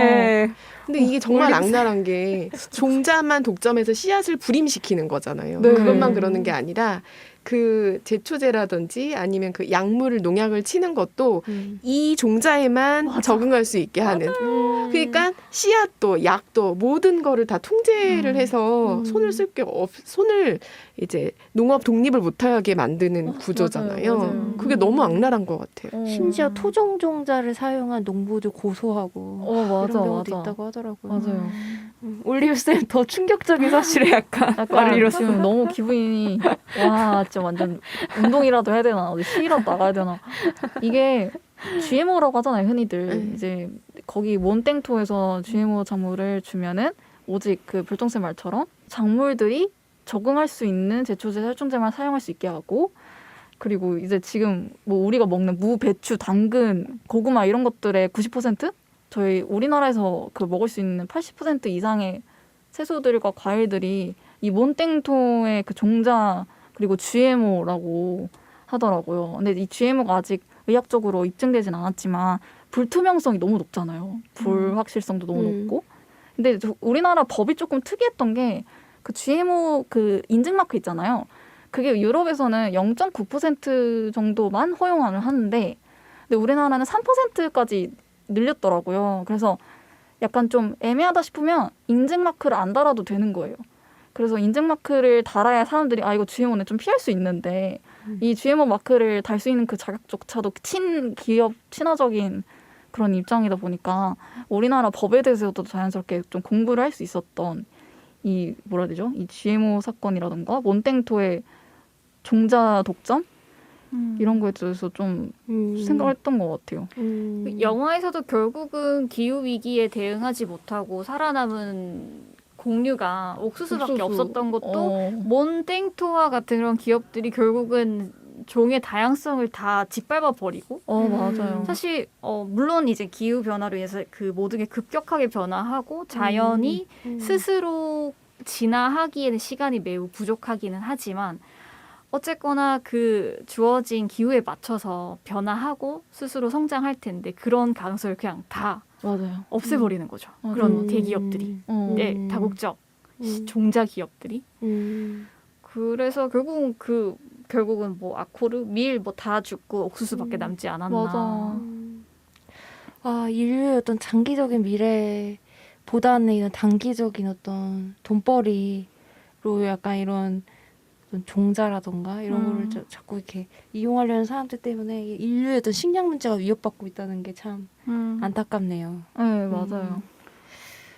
근데 이게 정말 악랄한 게 종자만 독점해서 씨앗을 불임시키는 거잖아요. 네. 그것만 그러는 게 아니라 그 제초제라든지 아니면 그 약물을 농약을 치는 것도 이 종자에만 적응할 수 있게 하는. 그러니까 씨앗도 약도 모든 거를 다 통제를 해서 손을 이제 농업 독립을 못하게 만드는 구조잖아요. 맞아요. 그게 너무 악랄한 것 같아요. 심지어 토종 종자를 사용한 농부들 고소하고 맞아. 이런 경우도 있다고 하더라고요. 맞아요. 올리브 쌤 더 충격적인 사실에 약간 말을 잃었어. 지금 너무 기분이 와 진짜 완전 운동이라도 해야 되나 어디 시위라도 나가야 되나 이게 GMO라고 하잖아요 흔히들 이제 거기 몬땡토에서 GMO 작물을 주면은 오직 그 불똥쌤 말처럼 작물들이 적응할 수 있는 제초제 살충제만 사용할 수 있게 하고 그리고 이제 지금 뭐 우리가 먹는 무, 배추, 당근, 고구마 이런 것들의 90% 저희 우리나라에서 그 먹을 수 있는 80% 이상의 채소들과 과일들이 이 몬땡토의 그 종자 그리고 GMO라고 하더라고요. 근데 이 GMO가 아직 의학적으로 입증되진 않았지만 불투명성이 너무 높잖아요. 불확실성도 너무 높고. 근데 우리나라 법이 조금 특이했던 게 그 GMO 그 인증 마크 있잖아요. 그게 유럽에서는 0.9% 정도만 허용을 하는데 근데 우리나라는 3%까지 늘렸더라고요. 그래서 약간 좀 애매하다 싶으면 인증 마크를 안 달아도 되는 거예요. 그래서 인증 마크를 달아야 사람들이 이거 GMO는 좀 피할 수 있는데 이 GMO 마크를 달 수 있는 그 자격조차도 기업 친화적인 그런 입장이다 보니까 우리나라 법에 대해서도 자연스럽게 좀 공부를 할 수 있었던 이 뭐라 해야 되죠? 이 GMO 사건이라던가 몬땡토의 종자 독점 이런 거에 대해서 좀 생각을 했던 것 같아요. 영화에서도 결국은 기후 위기에 대응하지 못하고 살아남은 공유가 옥수수밖에 없었던 것도 몬땡토와 같은 그런 기업들이 결국은 종의 다양성을 다 짓밟아 버리고 맞아요. 사실 물론 이제 기후 변화로 인해서 그 모든 게 급격하게 변화하고 자연이 스스로 진화하기에는 시간이 매우 부족하기는 하지만 어쨌거나 그 주어진 기후에 맞춰서 변화하고 스스로 성장할 텐데 그런 가능성을 그냥 다 맞아요. 없애버리는 거죠. 맞아요. 그런 대기업들이, 네, 다국적 종자 기업들이. 그래서 결국은 뭐 아코르, 밀 뭐 다 죽고 옥수수밖에 남지 않았나. 맞아. 아, 인류의 어떤 장기적인 미래보다는 이런 단기적인 어떤 돈벌이로 약간 이런 어떤 종자라던가 이런 거를 자꾸 이렇게 이용하려는 사람들 때문에 인류의 어떤 식량 문제가 위협받고 있다는 게 참 안타깝네요. 네, 맞아요.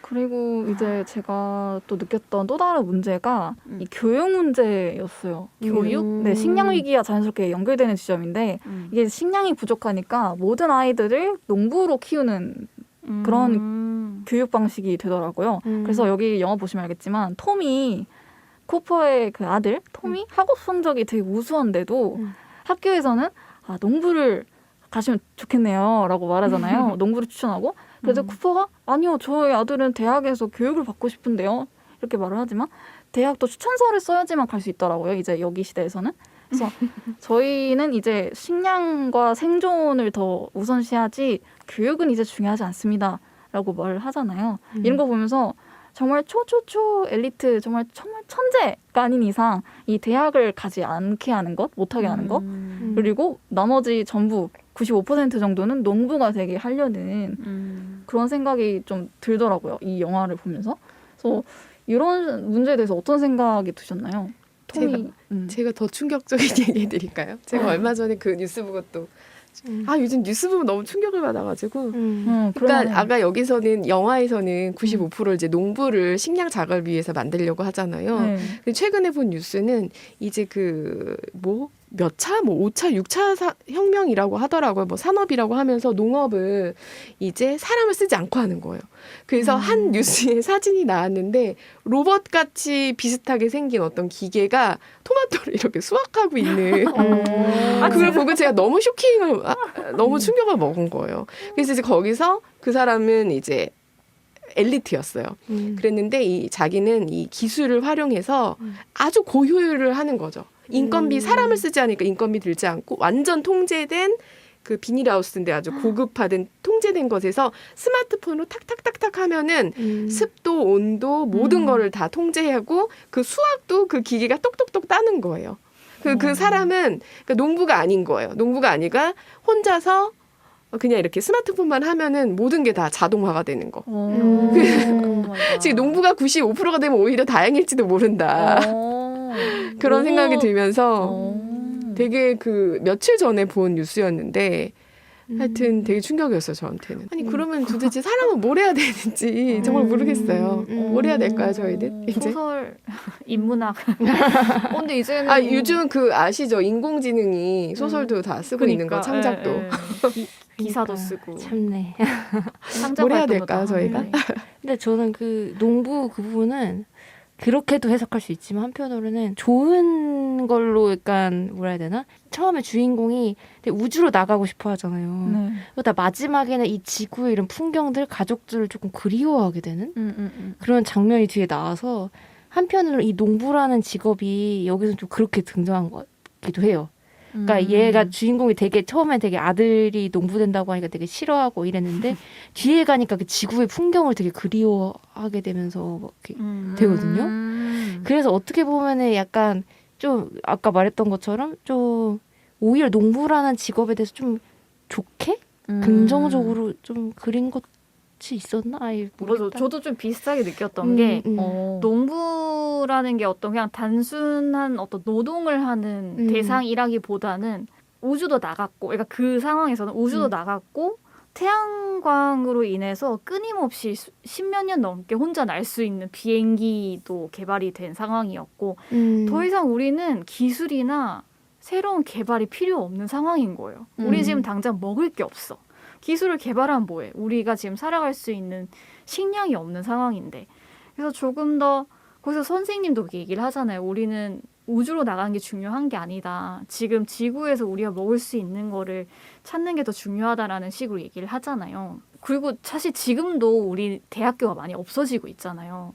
그리고 이제 제가 또 느꼈던 또 다른 문제가 이 교육 문제였어요. 교육? 네, 식량 위기와 자연스럽게 연결되는 지점인데 이게 식량이 부족하니까 모든 아이들을 농부로 키우는 그런 교육 방식이 되더라고요. 그래서 여기 영화 보시면 알겠지만 토미 쿠퍼의 그 아들 톰이 학업 성적이 되게 우수한데도 학교에서는 아, 농부를 가시면 좋겠네요 라고 말하잖아요. 농부를 추천하고 그래서 쿠퍼가 아니요 저희 아들은 대학에서 교육을 받고 싶은데요 이렇게 말을 하지만 대학도 추천서를 써야지만 갈 수 있더라고요. 이제 여기 시대에서는. 그래서 저희는 이제 식량과 생존을 더 우선시하지 교육은 이제 중요하지 않습니다 라고 말을 하잖아요. 이런 거 보면서 정말 초초초 엘리트 정말 천재가 아닌 이상 이 대학을 가지 않게 하는 것, 못하게 하는 것 그리고 나머지 전부 95% 정도는 농부가 되게 하려는 그런 생각이 좀 들더라고요. 이 영화를 보면서. 그래서 이런 문제에 대해서 어떤 생각이 드셨나요? 제가 더 충격적인 얘기 해드릴까요? 제가 얼마 전에 그 뉴스 보고 또 요즘 뉴스 보면 너무 충격을 받아가지고 그러니까 아까 여기서는 영화에서는 95% 이제 농부를 식량 작업을 위해서 만들려고 하잖아요. 네. 근데 최근에 본 뉴스는 이제 몇 차, 5차, 6차 혁명이라고 하더라고요. 뭐 산업이라고 하면서 농업을 이제 사람을 쓰지 않고 하는 거예요. 그래서 한 뉴스에 사진이 나왔는데 로봇같이 비슷하게 생긴 어떤 기계가 토마토를 이렇게 수확하고 있는 그걸 보고 제가 너무 너무 충격을 먹은 거예요. 그래서 이제 거기서 그 사람은 이제 엘리트였어요. 그랬는데 자기는 이 기술을 활용해서 아주 고효율을 하는 거죠. 인건비 사람을 쓰지 않으니까 인건비 들지 않고 완전 통제된 그 비닐하우스인데 아주 고급화된 통제된 것에서 스마트폰으로 탁탁탁탁 하면은 습도, 온도 모든 거를 다 통제하고 그 수확도 그 기계가 똑똑똑 따는 거예요. 그 사람은 그러니까 농부가 아닌 거예요. 농부가 아니라 혼자서 그냥 이렇게 스마트폰만 하면은 모든 게 다 자동화가 되는 거. 지금 농부가 95%가 되면 오히려 다행일지도 모른다. 그런 생각이 들면서 되게 그 며칠 전에 본 뉴스였는데 하여튼 되게 충격이었어요, 저한테는. 아니 그러면 도대체 사람은 뭘 해야 되는지 정말 모르겠어요. 뭘 해야 될까요, 저희는? 이제? 소설, 인문학. 근데 이제는 요즘 아시죠? 인공지능이 소설도 다 쓰고 있는 거, 창작도. 기사도 쓰고. 참네. 뭘 해야 될까요, 저희가? 근데 저는 그 농부 그 부분은 그렇게도 해석할 수 있지만 한편으로는 좋은 걸로 약간 뭐라 해야 되나? 처음에 주인공이 되게 우주로 나가고 싶어 하잖아요. 네. 그러다 마지막에는 이 지구의 이런 풍경들, 가족들을 조금 그리워하게 되는 그런 장면이 뒤에 나와서 한편으로 이 농부라는 직업이 여기서 좀 그렇게 등장한 것 같기도 해요. 그러니까 얘가 주인공이 되게 처음에 되게 아들이 농부 된다고 하니까 되게 싫어하고 이랬는데 뒤에 가니까 그 지구의 풍경을 되게 그리워하게 되면서 막 이렇게 되거든요. 그래서 어떻게 보면은 약간 좀 아까 말했던 것처럼 좀 오히려 농부라는 직업에 대해서 좀 좋게 긍정적으로 좀 그린 것이 있었나? 아예 모르겠다. 맞아. 저도 좀 비슷하게 느꼈던 게 농부라는 게 어떤 그냥 단순한 어떤 노동을 하는 대상이라기보다는 우주도 나갔고, 그러니까 그 상황에서는 우주도 나갔고 태양광으로 인해서 끊임없이 십몇 년 넘게 혼자 날 수 있는 비행기도 개발이 된 상황이었고 더 이상 우리는 기술이나 새로운 개발이 필요 없는 상황인 거예요. 우리 지금 당장 먹을 게 없어. 기술을 개발하면 뭐해? 우리가 지금 살아갈 수 있는 식량이 없는 상황인데. 그래서 조금 더 거기서 선생님도 그렇게 얘기를 하잖아요. 우리는 우주로 나가는 게 중요한 게 아니다. 지금 지구에서 우리가 먹을 수 있는 거를 찾는 게 더 중요하다라는 식으로 얘기를 하잖아요. 그리고 사실 지금도 우리 대학교가 많이 없어지고 있잖아요.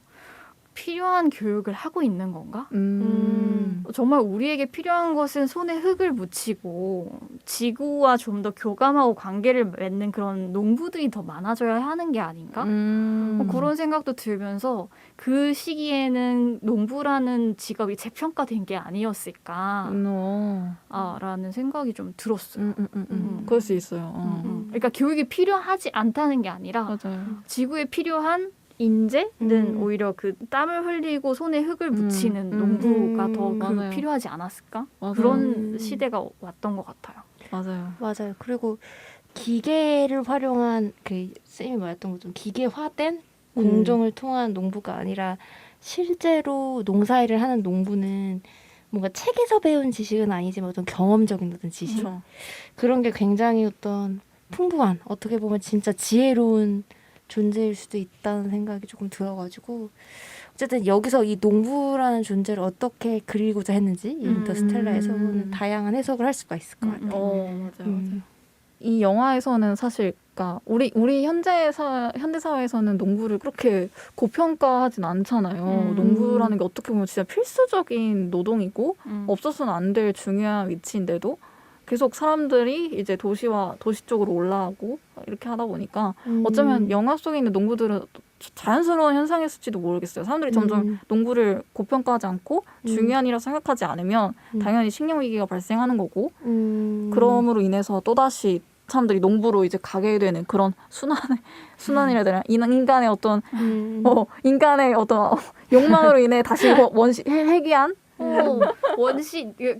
필요한 교육을 하고 있는 건가? 정말 우리에게 필요한 것은 손에 흙을 묻히고 지구와 좀 더 교감하고 관계를 맺는 그런 농부들이 더 많아져야 하는 게 아닌가? 뭐 그런 생각도 들면서 그 시기에는 농부라는 직업이 재평가된 게 아니었을까 라는 생각이 좀 들었어요. 그럴 수 있어요. 그러니까 교육이 필요하지 않다는 게 아니라 맞아요. 지구에 필요한 인재는 오히려 그 땀을 흘리고 손에 흙을 묻히는 농부가 더 맞아요. 필요하지 않았을까? 맞아요. 그런 시대가 왔던 것 같아요. 맞아요. 맞아요. 그리고 기계를 활용한 그 쌤이 말했던 것처럼 기계화된 공정을 통한 농부가 아니라 실제로 농사일을 하는 농부는 뭔가 책에서 배운 지식은 아니지만 어떤 경험적인 어떤 지식 그렇죠. 그런 게 굉장히 어떤 풍부한 어떻게 보면 진짜 지혜로운 존재일 수도 있다는 생각이 조금 들어가지고 어쨌든 여기서 이 농부라는 존재를 어떻게 그리고자 했는지 이 인터스텔라에서는 다양한 해석을 할 수가 있을 것 같아요. 맞아요. 이 영화에서는 사실 그러니까 우리 현대 사회에서는 농부를 그렇게 고평가하진 않잖아요. 농부라는 게 어떻게 보면 진짜 필수적인 노동이고 없어서는 안 될 중요한 위치인데도 계속 사람들이 이제 도시 쪽으로 올라가고 이렇게 하다 보니까 어쩌면 영화 속에 있는 농부들은 자연스러운 현상이었을지도 모르겠어요. 사람들이 점점 농부를 고평가하지 않고 중요한 일이라 생각하지 않으면 당연히 식량 위기가 발생하는 거고 그럼으로 인해서 또다시 사람들이 농부로 이제 가게 되는 그런 순환이라 해야 되나? 인간의 어떤 인간의 어떤 욕망으로 인해 다시 회귀한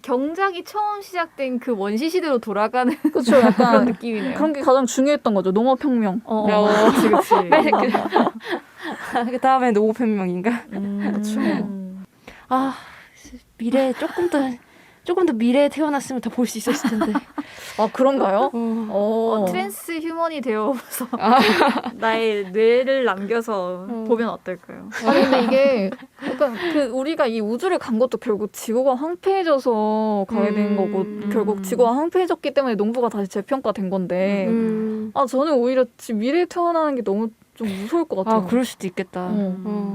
경작이 처음 시작된 그 원시 시대로 돌아가는 그렇죠. 약간 그런 느낌이네요. 그런 게 가장 중요했던 거죠. 농업혁명. 그치. 그 다음에 농업혁명인가? 그렇죠. 아 미래 조금 더 미래에 태어났으면 더 볼 수 있었을 텐데. 아 그런가요? 트랜스 휴먼이 되어서 나의 뇌를 남겨서 보면 어떨까요? 아니 근데 이게 약간 그 우리가 이 우주를 간 것도 결국 지구가 황폐해져서 가게 된 거고 결국 지구가 황폐해졌기 때문에 농부가 다시 재평가된 건데 아 저는 오히려 지금 미래에 태어나는 게 너무 좀 무서울 것 같아요. 아 그럴 수도 있겠다.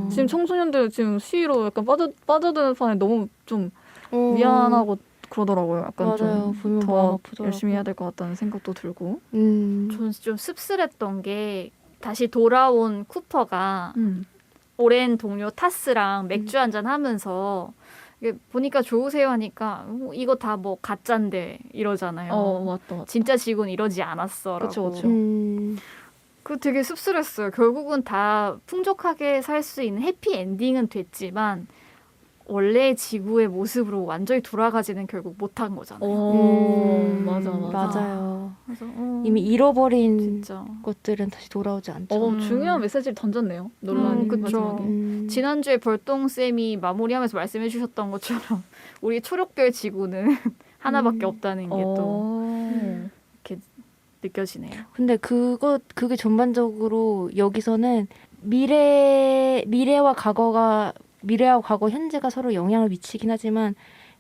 지금 청소년들 지금 시위로 약간 빠져드는 판에 너무 좀 미안하고 그러더라고요. 약간 맞아요. 보면 좀 마음 더 아프더라고요. 열심히 해야 될 것 같다는 생각도 들고. 저는 좀 씁쓸했던 게 다시 돌아온 쿠퍼가 오랜 동료 타스랑 맥주 한잔 하면서 보니까 좋으세요 하니까 이거 다 뭐 가짠데 이러잖아요. 맞다. 진짜 지구는 이러지 않았어라고. 그쵸. 그 되게 씁쓸했어요. 결국은 다 풍족하게 살 수 있는 해피 엔딩은 됐지만 원래 지구의 모습으로 완전히 돌아가지는 결국 못한 거잖아요. 맞아. 맞아요. 그래서 이미 잃어버린 진짜 것들은 다시 돌아오지 않죠. 중요한 메시지를 던졌네요. 논란이 그쵸. 마지막에. 지난주에 벌똥쌤이 마무리하면서 말씀해 주셨던 것처럼 우리 초록별 지구는 하나밖에 없다는 게 또 이렇게 느껴지네요. 근데 그게 전반적으로 여기서는 미래와 과거, 현재가 서로 영향을 미치긴 하지만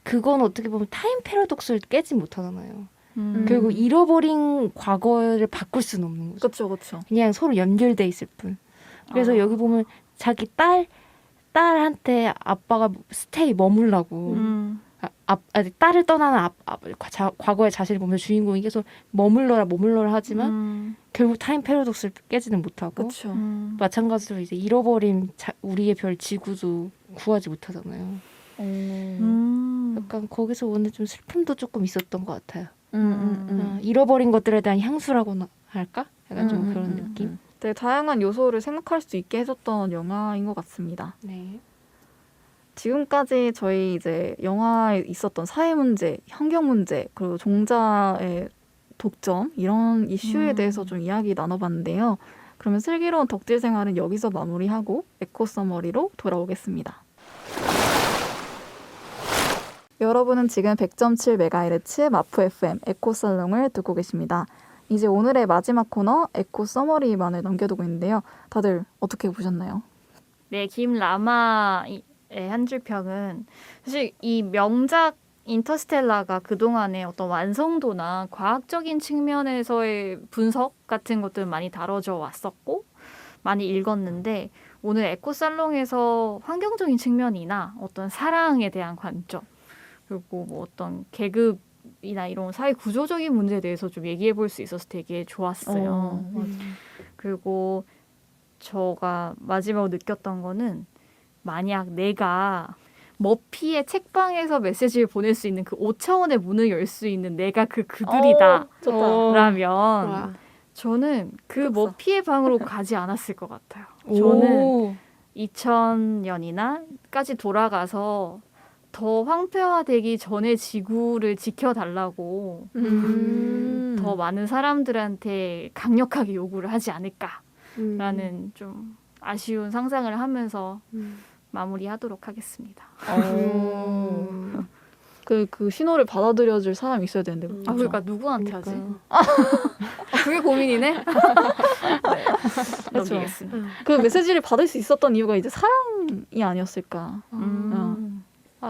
그건 어떻게 보면 타임 패러독스를 깨지 못하잖아요. 결국 잃어버린 과거를 바꿀 수는 없는 거죠. 그렇죠. 그냥 서로 연결돼 있을 뿐. 그래서 여기 보면 자기 딸한테 아빠가 스테이 머물라고 딸을 떠나는 과거의 자신을 보면서 주인공이 계속 머물러라 하지만 결국 타임 패러독스를 깨지는 못하고 그렇죠. 마찬가지로 이제 잃어버린 우리의 별 지구도 구하지 못하잖아요. 약간 거기서 오는 좀 슬픔도 조금 있었던 것 같아요. 잃어버린 것들에 대한 향수라고나 할까? 약간 좀 그런 느낌. 되게 다양한 요소를 생각할 수 있게 해줬던 영화인 것 같습니다. 네. 지금까지 저희 이제 영화에 있었던 사회 문제, 환경 문제, 그리고 종자의 독점 이런 이슈에 대해서 좀 이야기 나눠봤는데요. 그러면 슬기로운 덕질 생활은 여기서 마무리하고 에코 서머리로 돌아오겠습니다. 여러분은 지금 100.7MHz 마프 FM 에코 살롱을 듣고 계십니다. 이제 오늘의 마지막 코너 에코 서머리만을 남겨두고 있는데요. 다들 어떻게 보셨나요? 네, 김라마의 한 줄 평은 사실 이 명작 인터스텔라가 그동안의 어떤 완성도나 과학적인 측면에서의 분석 같은 것들 많이 다뤄져 왔었고 많이 읽었는데 오늘 에코살롱에서 환경적인 측면이나 어떤 사랑에 대한 관점 그리고 뭐 어떤 계급이나 이런 사회 구조적인 문제에 대해서 좀 얘기해 볼 수 있어서 되게 좋았어요. 그리고 제가 마지막으로 느꼈던 거는 만약 내가 머피의 책방에서 메시지를 보낼 수 있는 그 5차원의 문을 열 수 있는 내가 그들이다 좋다. 라면 와. 저는 그 흑사. 머피의 방으로 가지 않았을 것 같아요. 저는 2000년이나까지 돌아가서 더 황폐화되기 전에 지구를 지켜달라고 더 많은 사람들한테 강력하게 요구를 하지 않을까라는 좀 아쉬운 상상을 하면서 마무리하도록 하겠습니다. 그 신호를 받아들여줄 사람이 있어야 되는데. 아, 그러니까 누구한테 하지? 그게 고민이네. 네, 그렇죠. 넘기겠습니다. 그 메시지를 받을 수 있었던 이유가 이제 사랑이 아니었을까.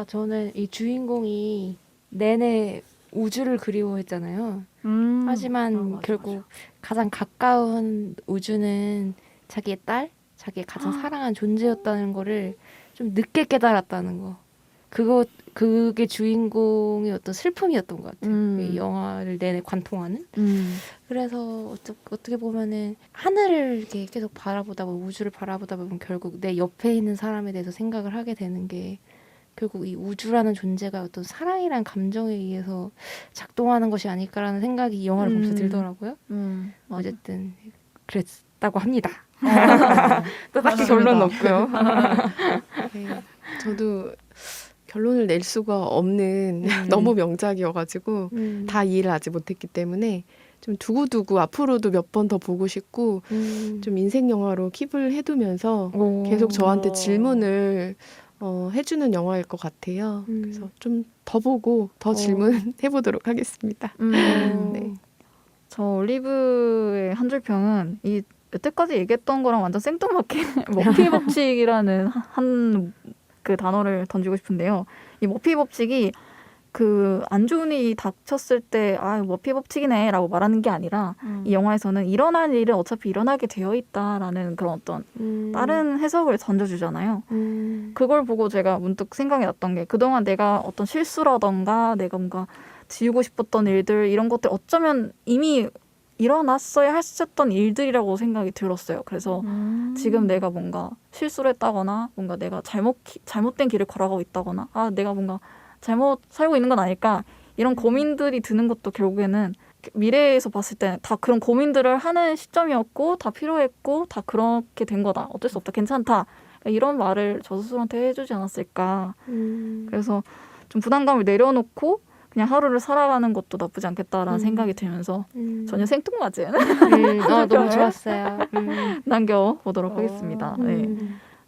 저는 이 주인공이 내내 우주를 그리워했잖아요. 하지만 맞아, 결국 맞아. 가장 가까운 우주는 자기의 딸, 자기의 가장 사랑한 존재였다는 거를 좀 늦게 깨달았다는 거. 그게 주인공의 어떤 슬픔이었던 것 같아요. 이 영화를 내내 관통하는. 그래서 어떻게 보면은 하늘을 이렇게 계속 바라보다 보면 우주를 바라보다 보면 결국 내 옆에 있는 사람에 대해서 생각을 하게 되는 게 결국 이 우주라는 존재가 어떤 사랑이란 감정에 의해서 작동하는 것이 아닐까라는 생각이 이 영화를 보면서 들더라고요. 어쨌든 그랬다고 합니다. 또 딱히 결론은 없고요. 네, 저도 결론을 낼 수가 없는 너무 명작이어가지고 다 이해를 아직 못했기 때문에 좀 두고두고 앞으로도 몇 번 더 보고 싶고 좀 인생 영화로 킵을 해두면서 계속 저한테 질문을 해주는 영화일 것 같아요. 그래서 좀 더 보고 더 질문해보도록 하겠습니다. 네. 저 올리브의 한 줄 평은 이 여태까지 얘기했던 거랑 완전 생뚱맞게 머피 법칙이라는 한 그 단어를 던지고 싶은데요. 이 머피 법칙이 그 안 좋은 일이 닥쳤을 때 머피 법칙이네라고 말하는 게 아니라 이 영화에서는 일어날 일은 어차피 일어나게 되어 있다라는 그런 어떤 다른 해석을 던져주잖아요. 그걸 보고 제가 문득 생각이 났던 게 그동안 내가 어떤 실수라던가 내가 뭔가 지우고 싶었던 일들 이런 것들 어쩌면 이미 일어났어야 했었던 일들이라고 생각이 들었어요. 그래서 지금 내가 뭔가 실수를 했다거나 뭔가 내가 잘못된 길을 걸어가고 있다거나 내가 뭔가 잘못 살고 있는 건 아닐까 이런 고민들이 드는 것도 결국에는 미래에서 봤을 때는 다 그런 고민들을 하는 시점이었고 다 필요했고 다 그렇게 된 거다. 어쩔 수 없다. 괜찮다. 이런 말을 저 스스로한테 해주지 않았을까. 그래서 좀 부담감을 내려놓고 그냥 하루를 살아가는 것도 나쁘지 않겠다라는 생각이 들면서 전혀 생뚱맞은 너무 좋았어요. 남겨보도록 하겠습니다.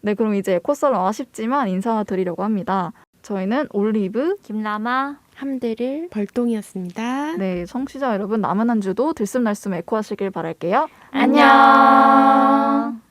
네, 그럼 이제 에코살롱 아쉽지만 인사드리려고 합니다. 저희는 올리브, 김라마, 함드릴 벌동이었습니다. 네, 청취자 여러분 남은 한 주도 들숨날숨 에코하시길 바랄게요. 안녕.